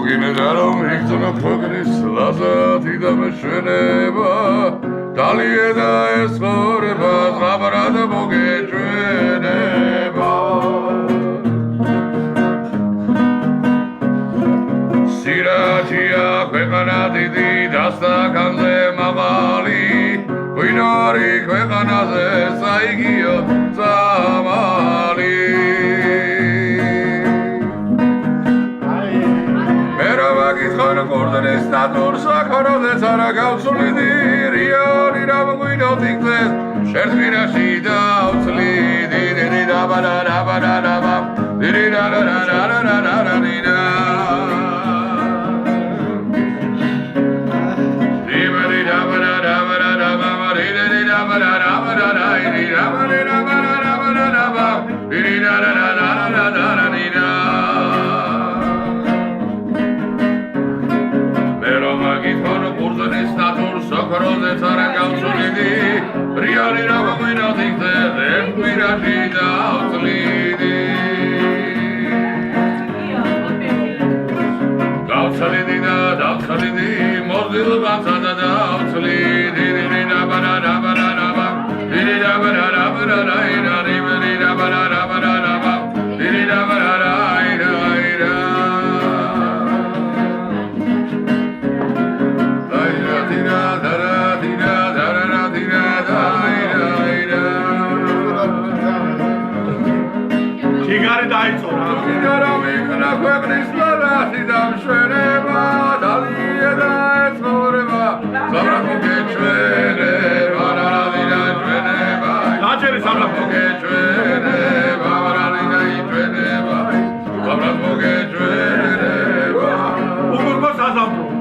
მოგინედარო მიგზონა ქვეყნის ლაზათი და მეშვენება დალიედა ეს ცხოვრება ზღაბრად მოგეჩვენება სირაჩია ქვეყანა დიდი დასტაკანზე მაღალი ღვინოარი ქვეყანაზე საიგიო წამალი Κορδονες τα τουρσα κορόδες αραγαουσουλίδι Ριόνι να μου γουινότικτες Σέρθμινα σίτα ουτσλίδι Διρίδα μπαραρα μπαραρα μπαμ Διρίδα ραραραραραραραρα Διρίδα μπαραρα μπαραρα μπαμ Διρίδα μπαραρα μπαραρα Διρίδα μπαραρα μπαραρα μπαμ Διρίδα ραραραραραραρα Socorrodes aragautsulidi Riali rava guinotikte Ertmirati dautsulidi Dautsulidi da dautsulidi Mordil batsada dautsulidi Dirida barara barara bam Dirida barara barara ira Dirida barara barara bam Dirida barara ira ira Chigari daitsora. Chigara mikna ქვეყნის ლაზათი და მშვენება დალიედა ეს ცხოვრება ზაბრად მოგეჩვენება რარადი დაჩვენება დაჭერი ზაბრად მოგეჩვენება რარადი დაიჩვენება ზაბრად მოგეჩვენება უგურგო საზამთრო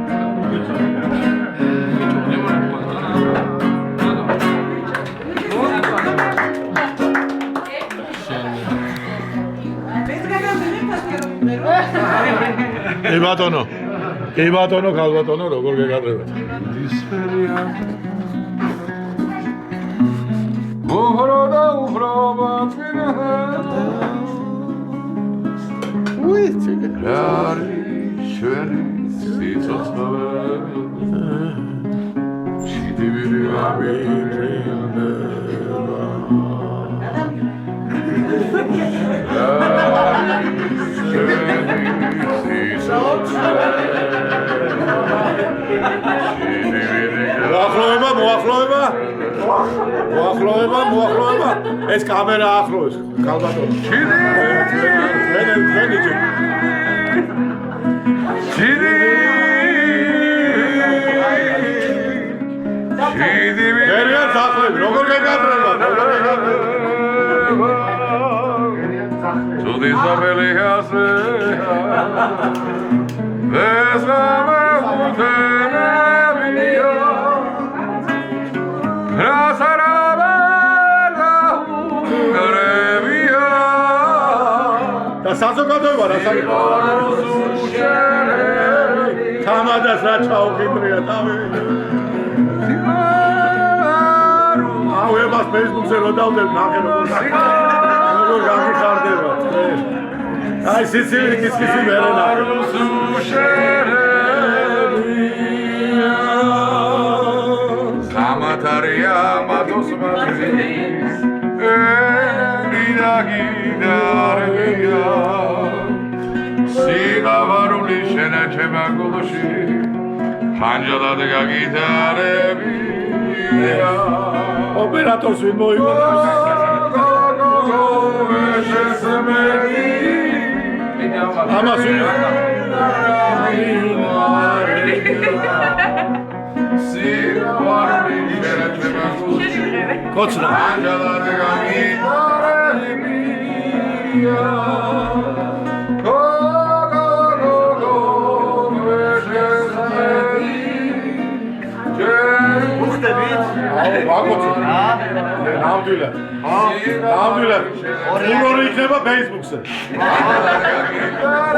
Che batono calvatono როგორ გეკადრებათ ისფერია უჰრო და უჰრო ბატვინა უი ციგარი შვენი სიცოცხლე შიდივირი ამირინდება მოახლოება ეს კამერა ახლოს ქალბატონო როგორ გეკადრება Tudi zabeli hase Vesame utene video Rasarabela hungarevia Da საზოგადოება რა თამადას რა ჩაუყიდრია თავი აუ ებას Facebook-ზე რო დავდებ ნახე როგორ გაგიხარდება აი სიცივი კისკისი მერენა სამათარია მათოს მათი გიდაგიდარია სიღავარული შენაჩება გულში ხანჯალად გაგიტარებია ოპერატორს ვინ მოიგონებს ამას კოცნა ნამდვილად უნორი იქნება Facebook-ზე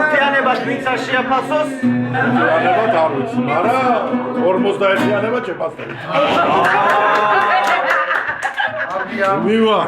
უთიანებას ვინც არ შეაფასოს უთიანებად არ ვიცი მაგრამ 41-იანებად შეფასდება მივა